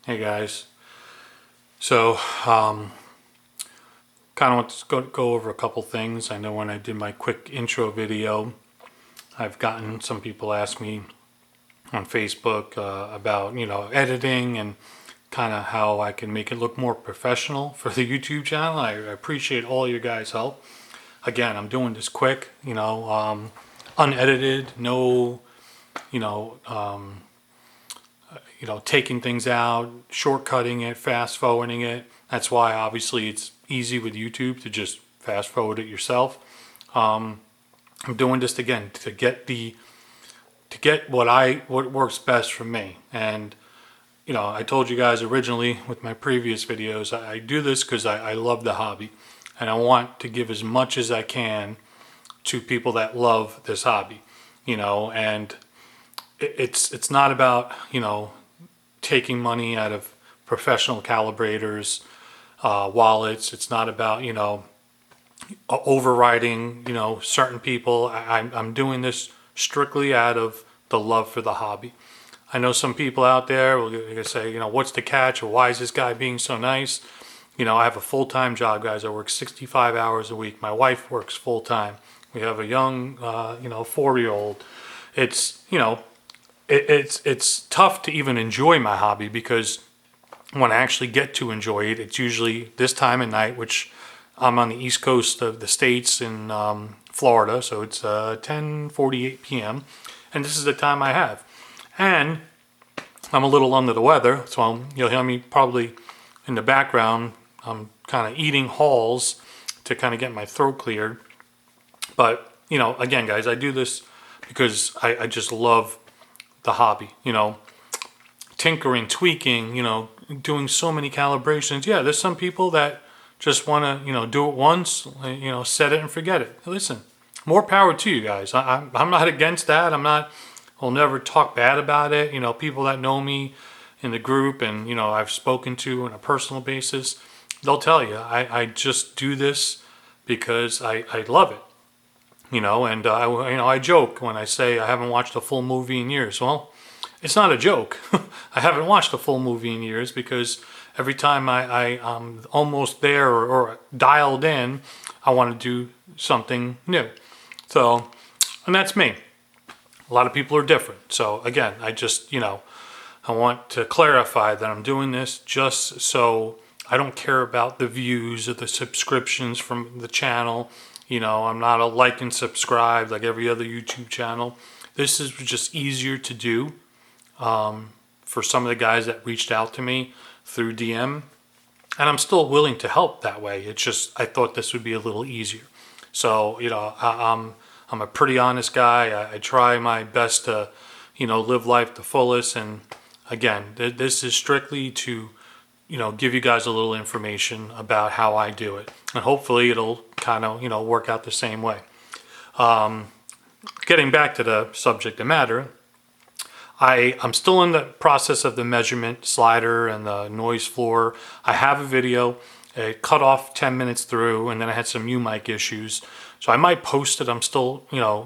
Hey guys. So, kind of want to go over a couple things. I know when I did my quick intro video, I've gotten some people ask me on Facebook about, editing and kind of how I can make it look more professional for the YouTube channel. I appreciate all your guys' help. Again, I'm doing this quick, unedited, no, you know, um, taking things out, shortcutting it, fast forwarding it. That's why obviously it's easy with YouTube to just fast forward it yourself. I'm doing this again to get what works best for me. And I told you guys originally with my previous videos, I do this because I love the hobby, and I want to give as much as I can to people that love this hobby. And it's not about taking money out of professional calibrators, wallets. It's not about overriding certain people. I'm doing this strictly out of the love for the hobby. I know some people out there will say, what's the catch, or why is this guy being so nice? I have a full-time job, guys. I work 65 hours a week. My wife works full-time. We have a young 4-year-old. It's it's tough to even enjoy my hobby, because when I actually get to enjoy it, it's usually this time of night, which I'm on the east coast of the States in Florida, so it's 10:48 p.m., and this is the time I have. And I'm a little under the weather, so you'll hear me probably in the background. I'm kind of eating Halls to kind of get my throat cleared. But, again, guys, I do this because I just love the hobby, tinkering, tweaking, doing so many calibrations. Yeah, there's some people that just want to, do it once, set it and forget it. Listen, more power to you guys. I'm not against that. I'll never talk bad about it. People that know me in the group and, I've spoken to on a personal basis, they'll tell you, I just do this because I love it. And I joke when I say I haven't watched a full movie in years. Well, it's not a joke. I haven't watched a full movie in years, because every time I'm almost there or dialed in, I want to do something new. So, and that's me. A lot of people are different. So again, I just, I want to clarify that I'm doing this just so I don't care about the views or the subscriptions from the channel. I'm not a like and subscribe like every other YouTube channel. This is just easier to do for some of the guys that reached out to me through DM. And I'm still willing to help that way. It's just I thought this would be a little easier. So, I'm a pretty honest guy. I try my best to, live life the fullest. And again, this is strictly to, give you guys a little information about how I do it. And hopefully it'll kind of, work out the same way. Getting back to the subject of matter, I'm still in the process of the measurement slider and the noise floor. I have a video. It cut off 10 minutes through, and then I had some mic issues. So I might post it. I'm still,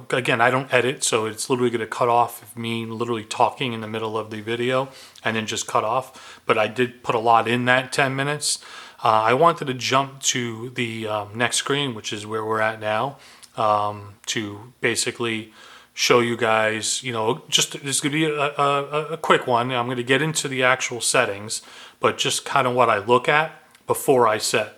again, I don't edit, so it's literally going to cut off of me literally talking in the middle of the video and then just cut off. But I did put a lot in that 10 minutes. I wanted to jump to the next screen, which is where we're at now, to basically show you guys, just this is going to be a quick one. I'm going to get into the actual settings, but just kind of what I look at before I set.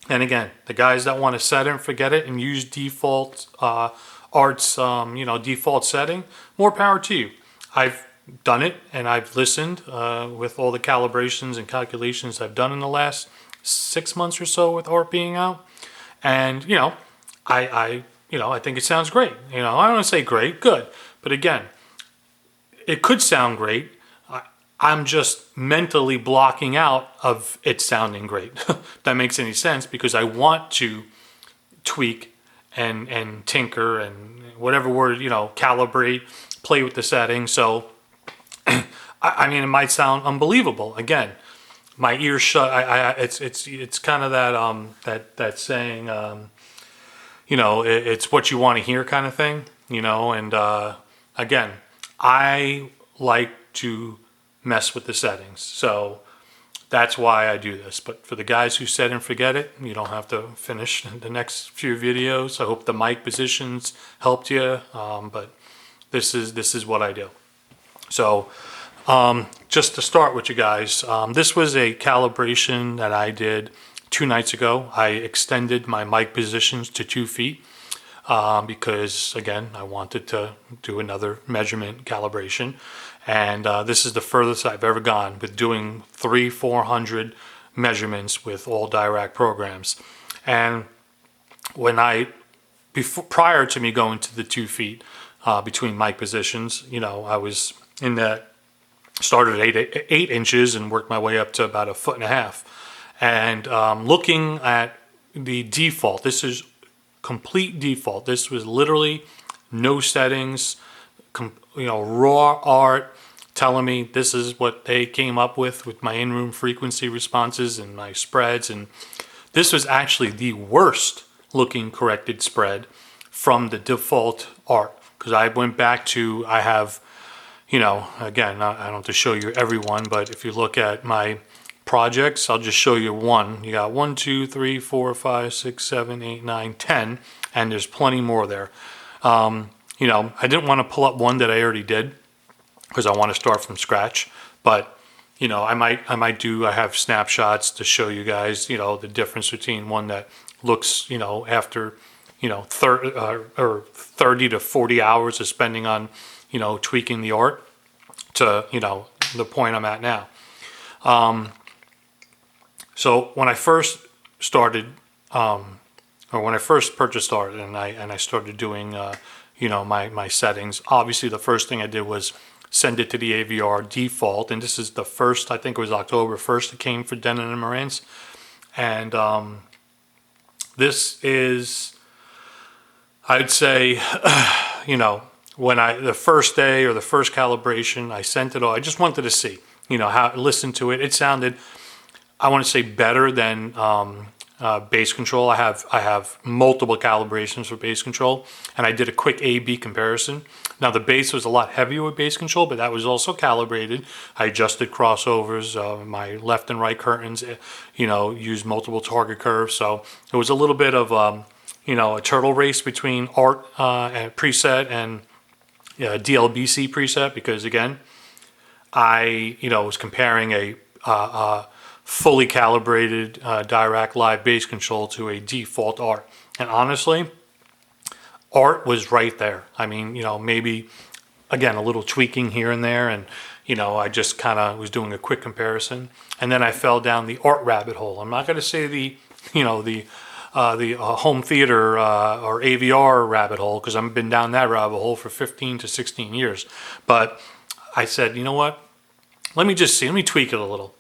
And again, the guys that want to set it and forget it and use default Art's default setting, more power to you. I've done it, and I've listened with all the calibrations and calculations I've done in the last 6 months or so with Art being out. And I think it sounds great. I don't want to say great, good, but again, it could sound great. I'm just mentally blocking out of it sounding great. If that makes any sense, because I want to tweak and tinker and whatever word, calibrate, play with the settings. So, I mean, it might sound unbelievable. Again, my ears shut. It's kind of that saying, it's what you want to hear kind of thing, and again, I like to mess with the settings. So that's why I do this. But for the guys who set and forget it, you don't have to finish the next few videos. I hope the mic positions helped you, but this is what I do. So just to start with you guys, this was a calibration that I did 2 nights ago. I extended my mic positions to 2 feet because, again, I wanted to do another measurement calibration. And this is the furthest I've ever gone with doing 300-400 measurements with all Dirac programs. And prior to me going to the 2 feet between mic positions, I was in that, started at 8 inches and worked my way up to about 1.5 feet. And looking at the default, this is complete default. This was literally no settings, raw art, telling me this is what they came up with my in-room frequency responses and my spreads. And this was actually the worst looking corrected spread from the default art, because I went back to, I have, again, I don't have to show you every one, but if you look at my projects, I'll just show you one. You got 1, 2, 3, 4, 5, 6, 7, 8, 9, 10, and there's plenty more there. I didn't want to pull up one that I already did because I want to start from scratch, but I have snapshots to show you guys, the difference between one that looks, after 30 to 40 hours of spending on, tweaking the art to, the point I'm at now. So when I first started, or when I first purchased art and I started doing, my settings, obviously the first thing I did was send it to the AVR default. And this is the first, I think it was October 1st, it came for Denon and Marantz. And this is, I'd say, when the first day or the first calibration, I sent it all. I just wanted to see, how, listen to it. It sounded, I want to say, better than bass control. I have multiple calibrations for bass control, and I did a quick A/B comparison. Now the bass was a lot heavier with bass control, but that was also calibrated. I adjusted crossovers, my left and right curtains, used multiple target curves. So it was a little bit of a turtle race between art and preset and DLBC preset, because again, I was comparing a fully calibrated Dirac live bass control to a default art, and honestly, art was right there. I mean, maybe again a little tweaking here and there, and I just kind of was doing a quick comparison, and then I fell down the art rabbit hole. I'm not going to say the home theater or AVR rabbit hole, because I've been down that rabbit hole for 15 to 16 years. But I said, you know what? Let me tweak it a little.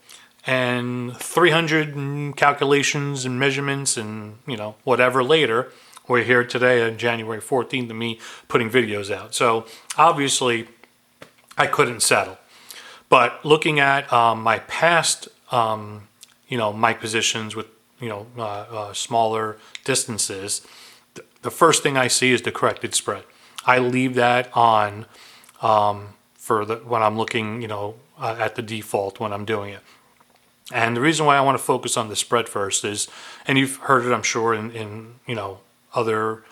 And 300 calculations and measurements and, whatever later, we're here today on January 14th, and me putting videos out. So obviously I couldn't settle. But looking at my past, mic positions with, smaller distances, the first thing I see is the corrected spread. I leave that on when I'm looking, at the default when I'm doing it. And the reason why I want to focus on the spread first is, and you've heard it, I'm sure, in other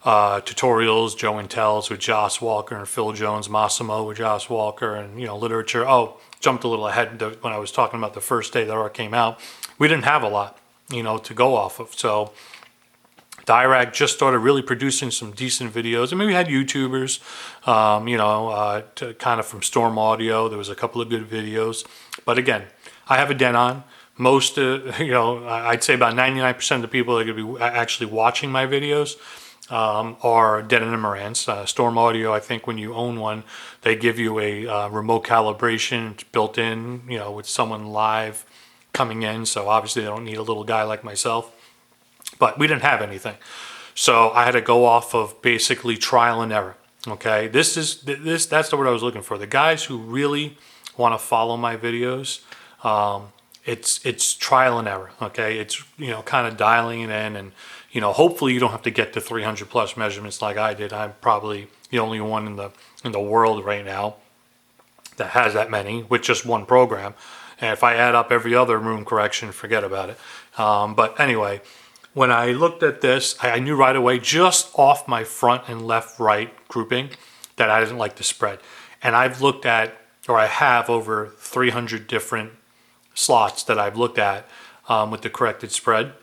tutorials, Joe and Tells with Joss Walker and Phil Jones, Massimo with Joss Walker, and literature. Oh, jumped a little ahead when I was talking about the first day that art came out. We didn't have a lot, to go off of. So Dirac just started really producing some decent videos. I mean, we had YouTubers, kind of from Storm Audio. There was a couple of good videos, but again, I have a Denon. Most, I'd say about 99% of the people that are going to be actually watching my videos are Denon and Marantz. Storm Audio, I think when you own one, they give you a remote calibration. It's built in, with someone live coming in. So obviously they don't need a little guy like myself. But we didn't have anything. So I had to go off of basically trial and error. Okay, that's the word I was looking for. The guys who really want to follow my videos, it's trial and error. Okay, it's kind of dialing it in, and hopefully you don't have to get to 300 plus measurements like I did. I'm probably the only one in the world right now that has that many with just one program. And if I add up every other room correction, forget about it. But anyway, when I looked at this, I knew right away, just off my front and left right grouping, that I didn't like the spread. And I've looked at, or I have over 300 different slots that I've looked at with the corrected spread.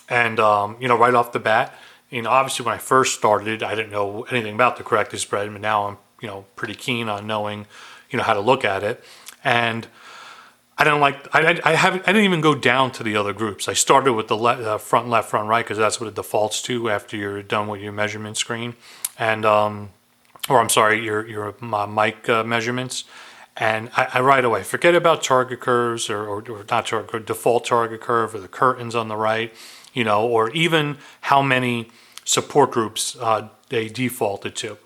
And, right off the bat, obviously when I first started, I didn't know anything about the corrected spread, but now I'm, pretty keen on knowing, how to look at it. And I didn't even go down to the other groups. I started with the front left, front right, because that's what it defaults to after you're done with your measurement screen. And, your mic measurements. And I right away, forget about target curves or not target curve, default target curve or the curtains on the right, or even how many support groups they defaulted to.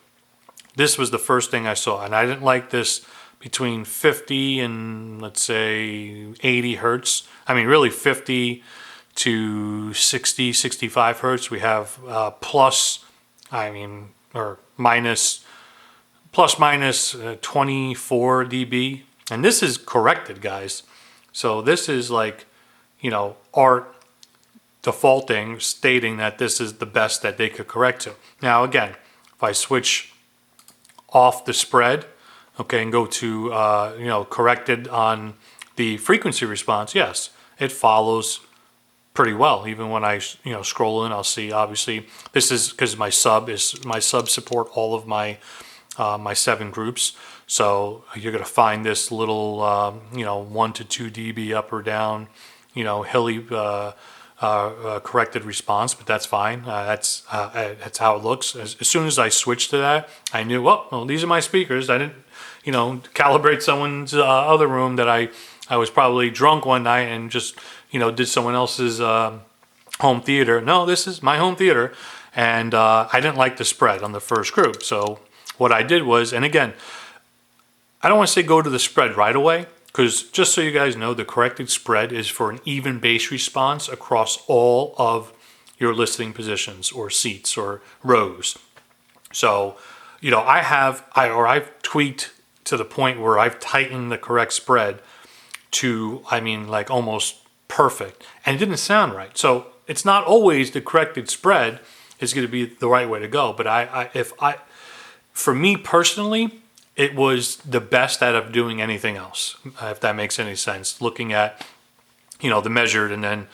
This was the first thing I saw, and I didn't like this between 50 and let's say 80 hertz. I mean, really 50 to 60, 65 hertz. We have plus minus 24 dB. And this is corrected, guys. So this is like, art defaulting, stating that this is the best that they could correct to. Now, again, if I switch off the spread, okay, and go to, corrected on the frequency response, yes, it follows pretty well. Even when I, scroll in, I'll see, obviously, this is because my subs support all of my 7 groups. So you're going to find this little, 1 to 2 dB up or down, hilly corrected response, but that's fine. That's how it looks. As soon as I switched to that, I knew, well, these are my speakers. I didn't, calibrate someone's other room that I was probably drunk one night and just, did someone else's home theater. No, this is my home theater. And I didn't like the spread on the first group. So what I did was, and again, I don't want to say go to the spread right away, because just so you guys know, the corrected spread is for an even bass response across all of your listening positions or seats or rows. So, I've tweaked to the point where I've tightened the correct spread to, like almost perfect, and it didn't sound right. So it's not always the corrected spread is going to be the right way to go. But for me personally, it was the best out of doing anything else, if that makes any sense. Looking at, the measured and then,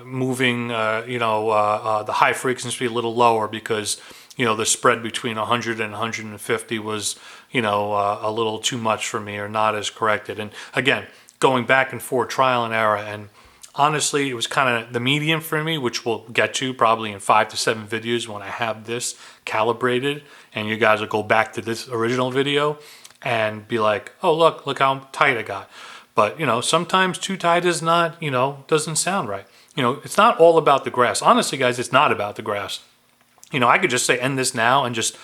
moving, the high frequency a little lower because, the spread between 100 and 150 was, a little too much for me or not as corrected. And again, going back and forth, trial and error. And honestly, it was kind of the medium for me, which we'll get to probably in 5 to 7 videos when I have this calibrated, and you guys will go back to this original video and be like, oh, look how tight I got. But, sometimes too tight is not, doesn't sound right. It's not all about the grass. Honestly, guys, it's not about the grass. I could just say end this now and just,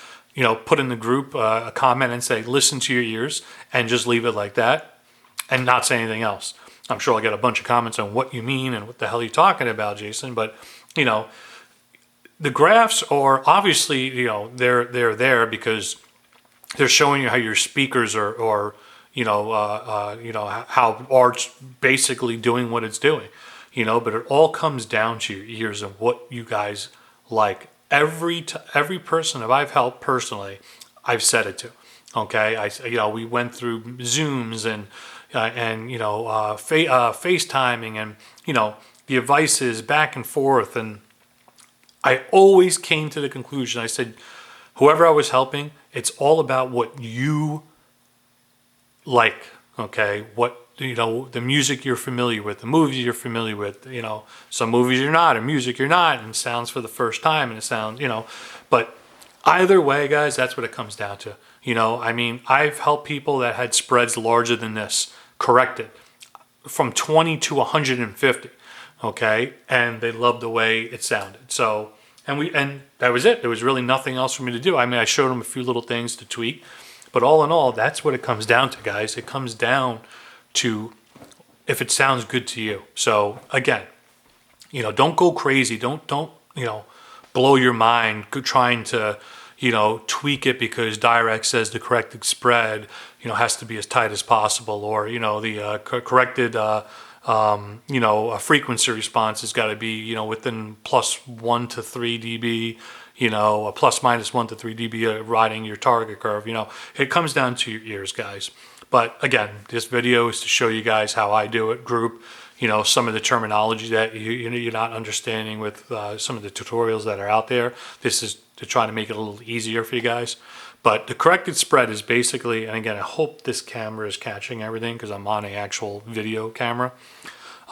put in the group a comment and say, listen to your ears, and just leave it like that and not say anything else. I'm sure I'll get a bunch of comments on what you mean and what the hell you're talking about, Jason. But, the graphs are obviously, they're there because they're showing you how your speakers are how art's basically doing what it's doing, but it all comes down to your ears and what you guys like. Every person that I've helped personally, I've said it to. Okay, we went through Zooms and FaceTiming and the advices back and forth, and I always came to the conclusion. I said, whoever I was helping, it's all about what you like. Okay, what the music you're familiar with, the movies you're familiar with. Some movies you're not, or music you're not, and it sounds for the first time, and it sounds, But either way, guys, that's what it comes down to. I've helped people that had spreads larger than this, corrected from 20 to 150. Okay, and they loved the way it sounded. So, and that was it. There was really nothing else for me to do. I showed them a few little things to tweak, but all in all, that's what it comes down to, guys. It comes down to if it sounds good to you. So again, don't go crazy. Don't blow your mind trying to, tweak it because Dirac says the corrected spread, has to be as tight as possible, or, the corrected, a frequency response has got to be, within +1 to 3 dB, a ±1 to 3 dB riding your target curve. It comes down to your ears, guys. But again, this video is to show you guys how I do it, group, some of the terminology that you're not understanding with some of the tutorials that are out there. This is to try to make it a little easier for you guys. But the corrected spread is basically, and again, I hope this camera is catching everything because I'm on an actual video camera.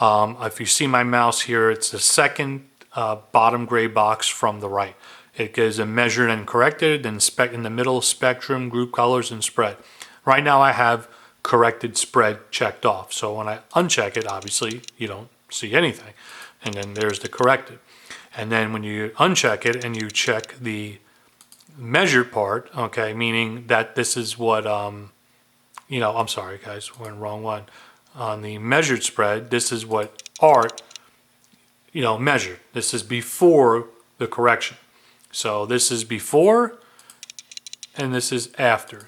If you see my mouse here, it's the second bottom gray box from the right. It gives a measured and corrected, and in the middle, spectrum, group colors, and spread. Right now I have corrected spread checked off. So when I uncheck it, obviously you don't see anything. And then there's the corrected. And then when you uncheck it and you check the measured part, okay, meaning that this is what, I'm sorry guys, went wrong one. On the measured spread, this is what art, measured. This is before the correction. So this is before and this is after.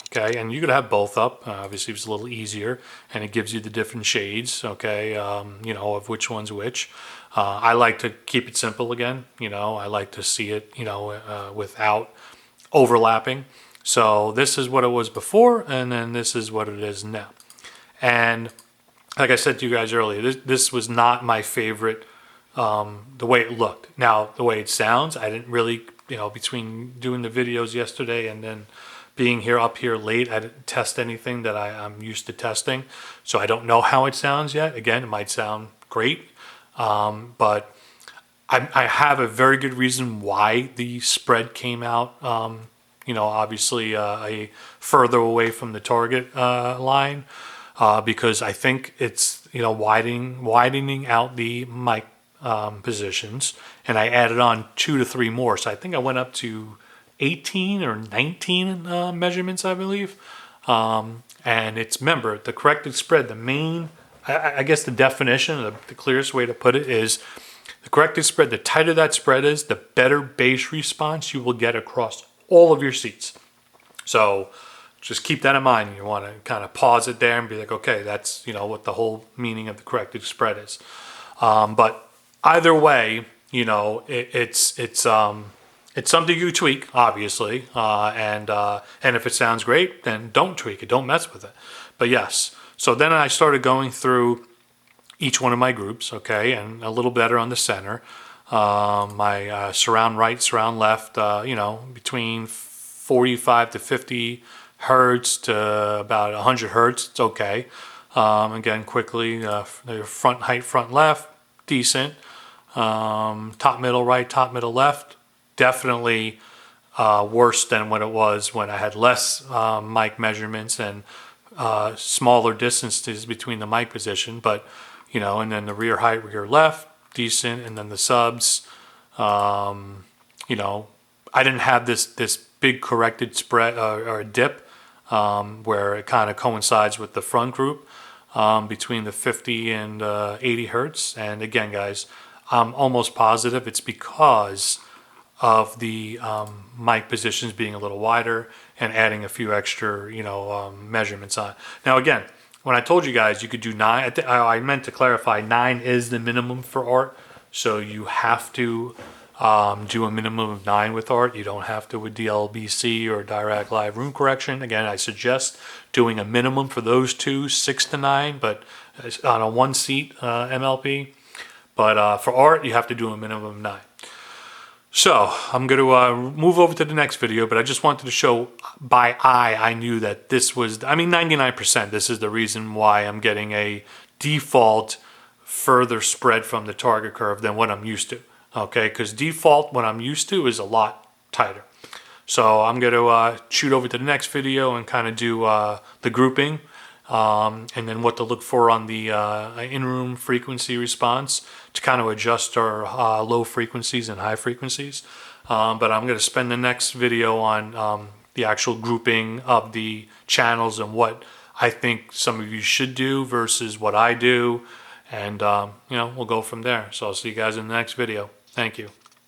Okay, and you could have both up. Obviously, it's a little easier, and it gives you the different shades. Okay, of which one's which. I like to keep it simple again. I like to see it, without overlapping. So this is what it was before, and then this is what it is now. And like I said to you guys earlier, this was not my favorite. The way it looked. Now, the way it sounds, I didn't really, between doing the videos yesterday and then being up here late, I didn't test anything that I'm used to testing. So I don't know how it sounds yet. Again, it might sound great. But I have a very good reason why the spread came out, obviously a further away from the target line, because I think it's, widening out the mic positions, and I added on 2 to 3 more. So I think I went up to 18 or 19 measurements, I believe. And it's, remember, the corrected spread, the main, I guess the definition, the clearest way to put it is the corrected spread, the tighter that spread is, the better bass response you will get across all of your seats. So just keep that in mind. You want to kind of pause it there and be like, okay, that's, what the whole meaning of the corrected spread is. But either way, it's something you tweak, obviously, and if it sounds great, then don't tweak it, don't mess with it. But yes, so then I started going through each one of my groups, okay, and a little better on the center. My surround right, surround left, between 45 to 50 hertz to about 100 hertz, it's okay. Again, quickly, the front height, front left, decent. Top middle right, top middle left, definitely worse than what it was when I had less mic measurements and smaller distances between the mic position. But and then the rear height, rear left, decent, and then the subs. I didn't have this big corrected spread or dip where it kind of coincides with the front group between the 50 and 80 hertz. And again, guys, I'm almost positive it's because of the mic positions being a little wider and adding a few extra, measurements on. Now, again, when I told you guys you could do 9, I meant to clarify 9 is the minimum for art. So you have to do a minimum of 9 with art. You don't have to with DLBC or Dirac Live Room Correction. Again, I suggest doing a minimum for those two, 6 to 9, but on a 1-seat MLP. But for art, you have to do a minimum of 9. So I'm going to move over to the next video, but I just wanted to show by eye, I knew that this was, 99%, this is the reason why I'm getting a default further spread from the target curve than what I'm used to. Okay, because default, what I'm used to is a lot tighter. So I'm going to shoot over to the next video and kind of do the grouping. And then what to look for on the in-room frequency response to kind of adjust our low frequencies and high frequencies. But I'm going to spend the next video on the actual grouping of the channels and what I think some of you should do versus what I do. And, we'll go from there. So I'll see you guys in the next video. Thank you.